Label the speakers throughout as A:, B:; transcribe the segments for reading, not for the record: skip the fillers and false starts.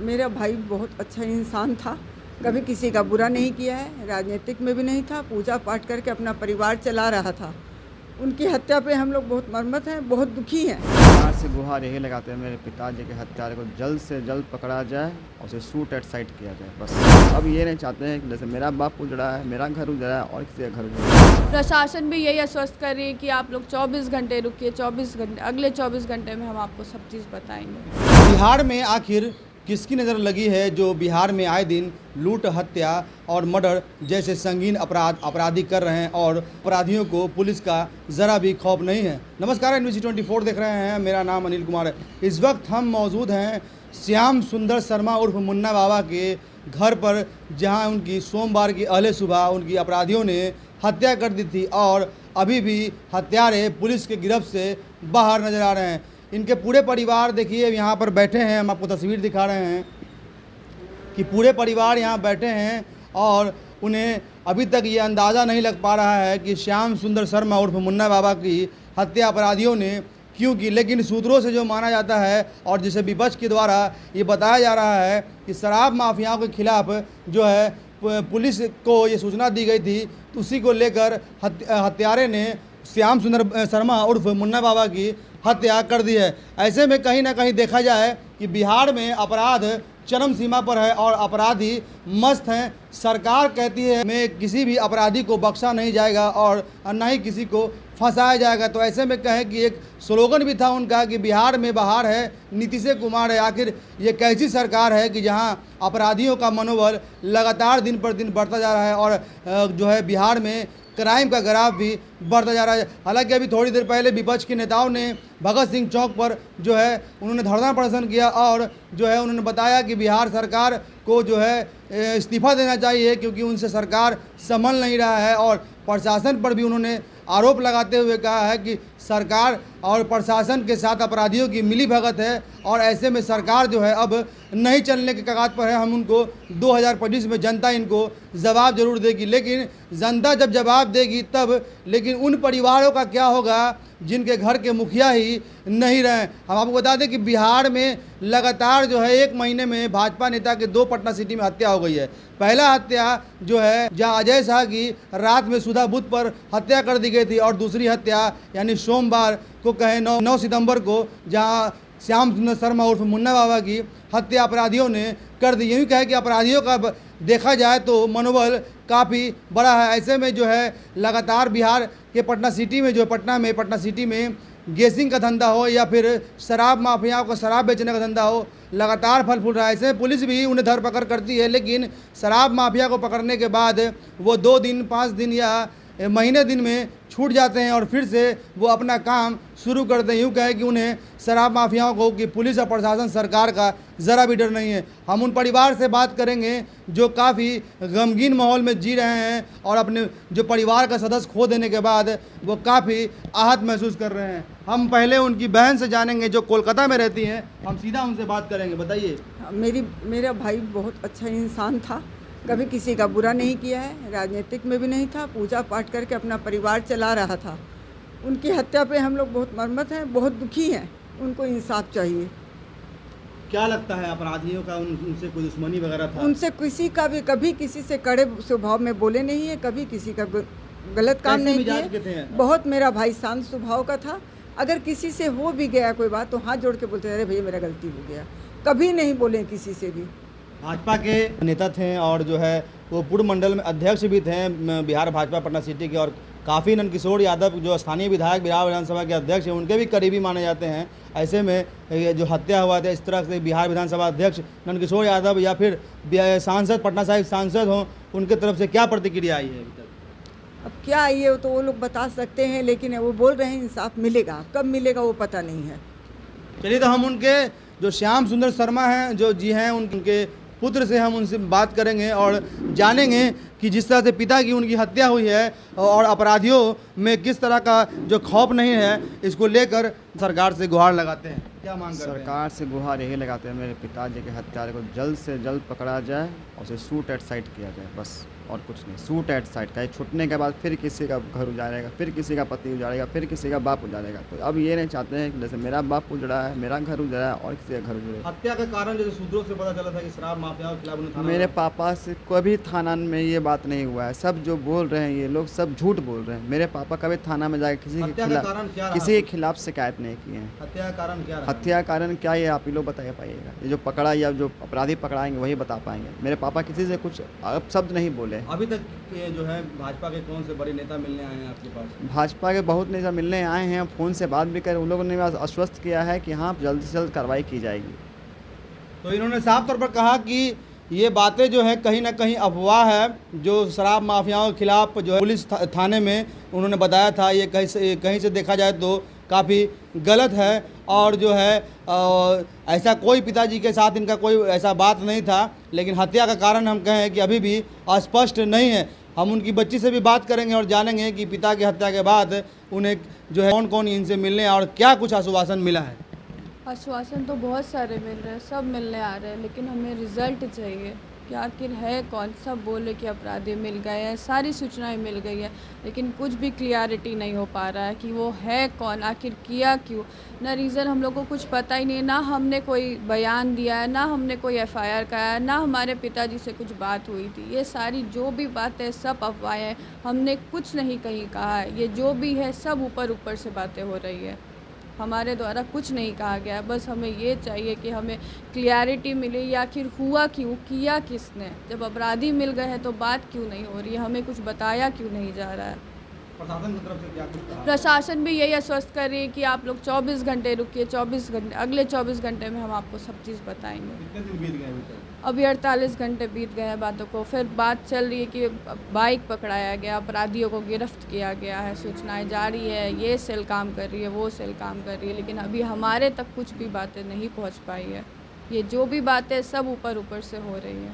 A: मेरा भाई बहुत अच्छा इंसान था, कभी किसी का बुरा नहीं किया है, राजनीतिक में भी नहीं था, पूजा पाठ करके अपना परिवार चला रहा था। उनकी हत्या पे हम लोग बहुत मर्मत हैं, बहुत दुखी हैं।
B: सरकार से गुहार यही लगाते हैं मेरे पिताजी के हत्यारे को जल्द से जल्द पकड़ा जाए और उसे शूट एट साइट किया जाए। बस अब ये नहीं चाहते हैं कि जैसे मेरा बाप उजड़ा है, मेरा घर उजड़ा है और किसी का घर उजड़ा है।
C: प्रशासन भी यही आश्वस्त कर रही है कि आप लोग 24 घंटे रुकिए, 24 घंटे, अगले 24 घंटे में हम आपको सब चीज़ बताएंगे।
D: बिहार में आखिर किसकी नज़र लगी है जो बिहार में आए दिन लूट, हत्या और मर्डर जैसे संगीन अपराधी कर रहे हैं और अपराधियों को पुलिस का ज़रा भी खौफ नहीं है। नमस्कार, NBC24 देख रहे हैं, मेरा नाम अनिल कुमार है। इस वक्त हम मौजूद हैं श्याम सुंदर शर्मा उर्फ मुन्ना बाबा के घर पर, जहां उनकी सोमवार की अहले सुबह उनकी अपराधियों ने हत्या कर दी थी और अभी भी हत्यारे पुलिस के गिरफ्त से बाहर नज़र आ रहे हैं। इनके पूरे परिवार देखिए यहाँ पर बैठे हैं, हम आपको तस्वीर दिखा रहे हैं कि पूरे परिवार यहाँ बैठे हैं और उन्हें अभी तक ये अंदाज़ा नहीं लग पा रहा है कि श्याम सुंदर शर्मा उर्फ मुन्ना बाबा की हत्या अपराधियों ने क्यों की। लेकिन सूत्रों से जो माना जाता है और जिसे विपक्ष के द्वारा ये बताया जा रहा है कि शराब माफियाओं के खिलाफ जो है पुलिस को ये सूचना दी गई थी, तो उसी को लेकर हत्यारे ने श्याम सुंदर शर्मा उर्फ मुन्ना बाबा की हत्या कर दी है। ऐसे में कहीं ना कहीं देखा जाए कि बिहार में अपराध चरम सीमा पर है और अपराधी मस्त हैं। सरकार कहती है मैं किसी भी अपराधी को बख्शा नहीं जाएगा और ना ही किसी को फंसाया जाएगा। तो ऐसे में कहें कि एक स्लोगन भी था उनका कि बिहार में बहार है, नीतीश कुमार है। आखिर ये कैसी सरकार है कि जहां अपराधियों का मनोबल लगातार दिन पर दिन बढ़ता जा रहा है और जो है बिहार में क्राइम का ग्राफ भी बढ़ता जा रहा है। हालांकि अभी थोड़ी देर पहले विपक्ष के नेताओं ने भगत सिंह चौक पर जो है उन्होंने धरना प्रदर्शन किया और जो है उन्होंने बताया कि बिहार सरकार को जो है इस्तीफा देना चाहिए क्योंकि उनसे सरकार संभल नहीं रहा है। और प्रशासन पर भी उन्होंने आरोप लगाते हुए कहा है कि सरकार और प्रशासन के साथ अपराधियों की मिली भगत है और ऐसे में सरकार जो है अब नहीं चलने के कगार पर है। हम उनको 2025 में जनता इनको जवाब जरूर देगी, लेकिन जनता जब जवाब देगी तब, लेकिन उन परिवारों का क्या होगा जिनके घर के मुखिया ही नहीं रहे। हम आपको बता दें कि बिहार में लगातार जो है एक महीने में भाजपा नेता के 2 पटना सिटी में हत्या हो गई है। पहला हत्या जो है जहां अजय शाह की रात में सुधा बुध पर हत्या कर दी गई थी और दूसरी हत्या यानी सोमवार को कहें 9 सितंबर को जहां श्याम सुंदर शर्मा उर्फ मुन्ना बाबा की हत्या अपराधियों ने कर दी। यूँ कहे कि अपराधियों का देखा जाए तो मनोबल काफ़ी बड़ा है। ऐसे में जो है लगातार बिहार के पटना सिटी में जो पटना सिटी में गैसिंग का धंधा हो या फिर शराब माफियाओं का शराब बेचने का धंधा हो, लगातार फल फूल रहा है। ऐसे पुलिस भी उन्हें धरपकड़ करती है, लेकिन शराब माफिया को पकड़ने के बाद वो 2 दिन 5 दिन या महीने दिन में छूट जाते हैं और फिर से वो अपना काम शुरू करते हैं। यूँ कहें कि उन्हें शराब माफियाओं को कि पुलिस और प्रशासन सरकार का ज़रा भी डर नहीं है। हम उन परिवार से बात करेंगे जो काफ़ी गमगीन माहौल में जी रहे हैं और अपने जो परिवार का सदस्य खो देने के बाद वो काफ़ी आहत महसूस कर रहे हैं। हम पहले उनकी बहन से जानेंगे जो कोलकाता में रहती हैं, हम सीधा उनसे बात करेंगे। बताइए।
A: मेरा भाई बहुत अच्छा इंसान था, कभी किसी का बुरा नहीं किया है, राजनीतिक में भी नहीं था, पूजा पाठ करके अपना परिवार चला रहा था। उनकी हत्या पे हम लोग बहुत मर्मत हैं, बहुत दुखी हैं। उनको इंसाफ चाहिए।
D: क्या लगता है अपराधियों का उनसे कोई दुश्मनी वगैरह था?
A: उनसे किसी का भी कभी किसी से कड़े स्वभाव में बोले नहीं है, कभी किसी का गलत काम नहीं किया। बहुत मेरा भाई शांत स्वभाव का था। अगर किसी से हो भी गया कोई बात तो हाथ जोड़ के बोलते अरे भैया मेरा गलती हो गया, कभी नहीं बोले किसी से भी।
D: भाजपा के नेता थे और जो है वो पूर्व मंडल में अध्यक्ष भी थे बिहार भाजपा पटना सिटी के, और काफ़ी नंदकिशोर यादव जो स्थानीय विधायक बिहार विधानसभा के अध्यक्ष हैं उनके भी करीबी माने जाते हैं। ऐसे में ये जो हत्या हुआ था इस तरह से बिहार विधानसभा अध्यक्ष नंदकिशोर यादव या फिर सांसद पटना साहिब सांसद हों, उनके तरफ से क्या प्रतिक्रिया आई है अभी तक?
A: अब क्या आई है तो वो लोग बता सकते हैं, लेकिन वो बोल रहे हैं इंसाफ मिलेगा, कब मिलेगा वो पता नहीं है।
D: चलिए, तो हम उनके जो श्याम सुंदर शर्मा हैं जो जी हैं उनके पुत्र से हम उनसे बात करेंगे और जानेंगे कि जिस तरह से पिता की उनकी हत्या हुई है और अपराधियों में किस तरह का जो खौफ नहीं है, इसको लेकर सरकार से गुहार लगाते हैं। क्या मांग करते हैं?
B: सरकार से गुहार यही लगाते हैं मेरे पिताजी के हत्यारे को जल्द से जल्द पकड़ा जाए और उसे शूट एट साइट किया जाए, बस और कुछ नहीं। शूट एट साइट का छूटने के बाद फिर किसी का घर उजाड़ेगा, फिर किसी का पति उजाड़ेगा, फिर किसी का बाप उजाड़ेगा। तो अब ये नहीं चाहते हैं कि जैसे मेरा बाप उजड़ा है, मेरा घर उजड़ा है और किसी का घर उजड़े।
D: हत्या का कारण जैसे सूत्रों से पता चला था कि शराब माफियाओं के खिलाफ उन्होंने थाना
B: मेरे पापा से कभी थाना में ये बात नहीं हुआ है। सब जो बोल रहे हैं ये लोग सब झूठ बोल रहे हैं। मेरे पापा कभी थाना में जाकर किसी के खिलाफ शिकायत नहीं किए हैं।
D: हत्या का कारण क्या रहा?
B: हत्या कारण क्या ये आप ही लोग बता पाइएगा। ये जो पकड़ा या जो अपराधी पकड़ाएंगे वही बता पाएंगे। मेरे पापा किसी से कुछ शब्द नहीं बोले।
D: अभी तक ये जो है भाजपा के कौन से बड़े नेता मिलने आए हैं आपके पास?
B: भाजपा के बहुत नेता मिलने आए हैं, फ़ोन से बात भी कर, उन लोगों ने आश्वस्त किया है कि हाँ जल्द से जल्द कार्रवाई की जाएगी।
D: तो इन्होंने साफ तौर पर कहा कि ये बातें जो है कहीं ना कहीं अफवाह है। जो शराब माफियाओं के खिलाफ जो है पुलिस थाने में उन्होंने बताया था, ये कहीं से देखा जाए तो काफ़ी गलत है। और जो है ऐसा कोई पिताजी के साथ इनका कोई ऐसा बात नहीं था। लेकिन हत्या का कारण हम कहें कि अभी भी अस्पष्ट नहीं है। हम उनकी बच्ची से भी बात करेंगे और जानेंगे कि पिता की हत्या के बाद उन्हें जो है कौन कौन इनसे मिलने और क्या कुछ आश्वासन मिला है।
C: आश्वासन तो बहुत सारे मिल रहे हैं, सब मिलने आ रहे हैं, लेकिन हमें रिज़ल्ट चाहिए कि आखिर है कौन। सब बोले कि अपराधी मिल गए हैं, सारी सूचनाएं मिल गई है, लेकिन कुछ भी क्लियरिटी नहीं हो पा रहा है कि वो है कौन, आखिर किया क्यों। ना रीज़न हम लोग को कुछ पता ही नहीं, ना हमने कोई बयान दिया है, ना हमने कोई एफआईआर कराया, ना हमारे पिताजी से कुछ बात हुई थी। ये सारी जो भी बातें सब अफवाहें हैं, हमने कुछ नहीं कहीं कहा है। ये जो भी है सब ऊपर ऊपर से बातें हो रही है, हमारे द्वारा कुछ नहीं कहा गया है। बस हमें ये चाहिए कि हमें क्लियरिटी मिले, या आखिर हुआ क्यों, किया किसने। जब अपराधी मिल गए हैं तो बात क्यों नहीं हो रही है, हमें कुछ बताया क्यों नहीं जा रहा है।
D: प्रशासन की तरफ से क्या कुछ कहा?
C: प्रशासन भी यही आश्वस्त कर रही है कि आप लोग 24 घंटे रुकिए, 24 घंटे, अगले 24 घंटे में हम आपको सब चीज़ बताएंगे।
D: कितने दिन बीत गए अभी तक?
C: अभी 48 घंटे बीत गए हैं बातों को। फिर बात चल रही है कि बाइक पकड़ाया गया, अपराधियों को गिरफ्त किया गया है, सूचनाएं जारी है, ये सेल काम कर रही है, वो सेल काम कर रही है, लेकिन अभी हमारे तक कुछ भी बातें नहीं पहुंच पाई है। ये जो भी बातें सब ऊपर ऊपर से हो रही है।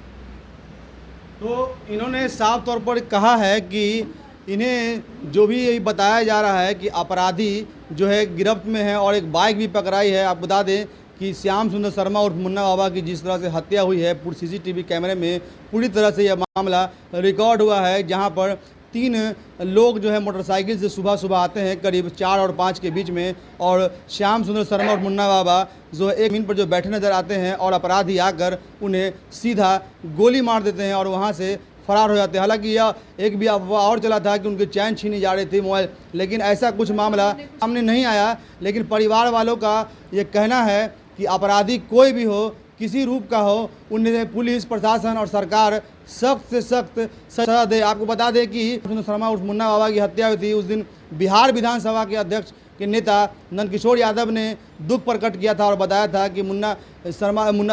D: तो इन्होंने साफ तौर पर कहा है कि इन्हें जो भी यही बताया जा रहा है कि अपराधी जो है गिरफ्त में है और एक बाइक भी पकड़ाई है। आप बता दें कि श्याम सुंदर शर्मा और मुन्ना बाबा की जिस तरह से हत्या हुई है, पूरी सीसीटीवी कैमरे में पूरी तरह से यह मामला रिकॉर्ड हुआ है, जहां पर 3 लोग जो है मोटरसाइकिल से सुबह सुबह आते हैं करीब 4 और 5 के बीच में, और श्याम सुंदर शर्मा और मुन्ना बाबा जो एक मीन पर जो बैठे नज़र आते हैं और अपराधी आकर उन्हें सीधा गोली मार देते हैं और वहाँ से फरार हो जाते हैं। हालांकि यह एक भी अफवाह और चला था कि उनके चैन छीनी जा रही थी मोबाइल, लेकिन ऐसा कुछ मामला सामने नहीं आया। लेकिन परिवार वालों का ये कहना है कि अपराधी कोई भी हो, किसी रूप का हो, उन्हें पुलिस प्रशासन और सरकार सख्त से सख्त सजा दे। आपको बता दें कि शर्मा उर्फ मुन्ना बाबा की हत्या हुई थी, उस दिन बिहार विधानसभा के अध्यक्ष के नेता नंदकिशोर यादव ने दुख प्रकट किया था और बताया था कि मुन्ना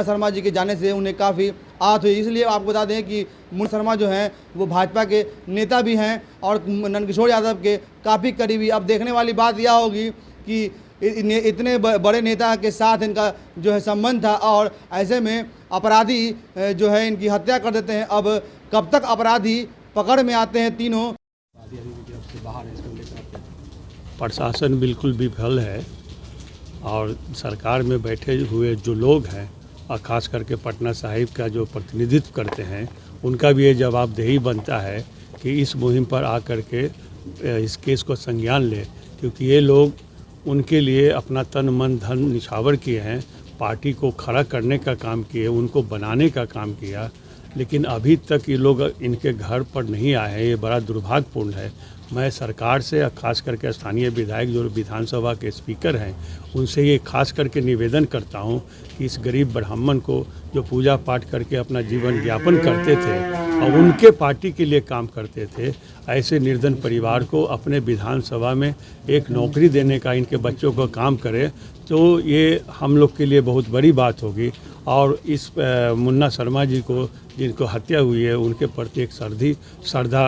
D: शर्मा जी के जाने से उन्हें काफ़ी आहत हुई। इसलिए आपको बता दें कि मुन्ना शर्मा जो हैं वो भाजपा के नेता भी हैं और नंदकिशोर यादव के काफ़ी करीबी। अब देखने वाली बात यह होगी कि इतने बड़े नेता के साथ इनका जो है संबंध था और ऐसे में अपराधी जो है इनकी हत्या कर देते हैं। अब कब तक अपराधी पकड़ में आते हैं तीनों।
E: प्रशासन बिल्कुल विफल है और सरकार में बैठे हुए जो लोग हैं और ख़ास करके पटना साहिब का जो प्रतिनिधित्व करते हैं, उनका भी ये जवाबदेही बनता है कि इस मुहिम पर आकर के इस केस को संज्ञान ले, क्योंकि ये लोग उनके लिए अपना तन मन धन निछावर किए हैं, पार्टी को खड़ा करने का काम किए, उनको बनाने का काम किया, लेकिन अभी तक ये लोग इनके घर पर नहीं आए हैं। ये बड़ा दुर्भाग्यपूर्ण है। मैं सरकार से और ख़ास करके स्थानीय विधायक जो विधानसभा के स्पीकर हैं उनसे ये खास करके निवेदन करता हूं कि इस गरीब ब्राह्मण को जो पूजा पाठ करके अपना जीवन यापन करते थे और उनके पार्टी के लिए काम करते थे, ऐसे निर्धन परिवार को अपने विधानसभा में एक नौकरी देने का इनके बच्चों को काम करे तो ये हम लोग के लिए बहुत बड़ी बात होगी। और इस मुन्ना शर्मा जी को जिनको हत्या हुई है उनके प्रति एक श्रद्धा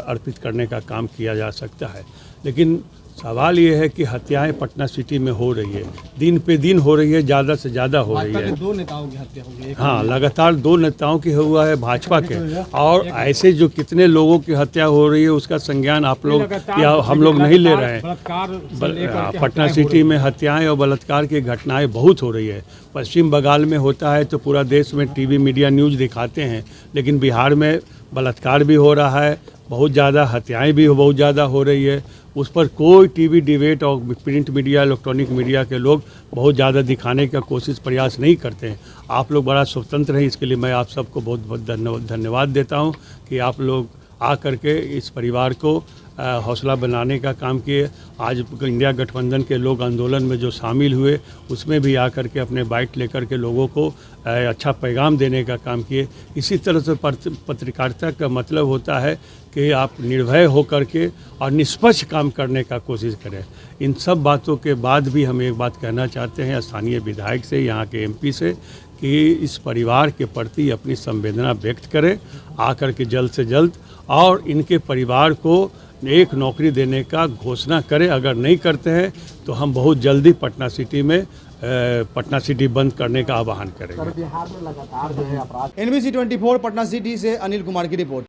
E: अर्पित करने का काम किया जा सकता है। लेकिन सवाल ये है कि हत्याएं पटना सिटी में हो रही है, दिन पे दिन हो रही है, ज़्यादा से ज़्यादा हो रही है।
D: 2 नेताओं की हत्या हो गई।
E: हाँ, लगातार 2 नेताओं की हुआ है भाजपा के, और ऐसे जो कितने लोगों की हत्या हो रही है उसका संज्ञान आप लोग या हम लोग नहीं ले रहे हैं। पटना सिटी में हत्याएं और बलात्कार की घटनाएं बहुत हो रही है। पश्चिम बंगाल में होता है तो पूरा देश में टीवी मीडिया न्यूज़ दिखाते हैं, लेकिन बिहार में बलात्कार भी हो रहा है, बहुत ज़्यादा हत्याएं भी बहुत ज़्यादा हो रही है। उस पर कोई टीवी डिबेट और प्रिंट मीडिया, इलेक्ट्रॉनिक मीडिया के लोग बहुत ज़्यादा दिखाने का कोशिश प्रयास नहीं करते हैं। आप लोग बड़ा स्वतंत्र हैं, इसके लिए मैं आप सबको बहुत बहुत धन्यवाद देता हूं कि आप लोग आ करके इस परिवार को हौसला बनाने का काम किए। आज इंडिया गठबंधन के लोग आंदोलन में जो शामिल हुए उसमें भी आकर के अपने बाइट लेकर के लोगों को अच्छा पैगाम देने का काम किए। इसी तरह से पत्रकारिता का मतलब होता है कि आप निर्भय होकर के और निष्पक्ष काम करने का कोशिश करें। इन सब बातों के बाद भी हम एक बात कहना चाहते हैं स्थानीय विधायक से, यहाँ के एमपी से, कि इस परिवार के प्रति अपनी संवेदना व्यक्त करें आकर के जल्द से जल्द, और इनके परिवार को एक नौकरी देने का घोषणा करें। अगर नहीं करते हैं तो हम बहुत जल्दी पटना सिटी में पटना सिटी बंद करने का आह्वान करेंगे।
D: NBC 24 पटना सिटी से अनिल कुमार की रिपोर्ट।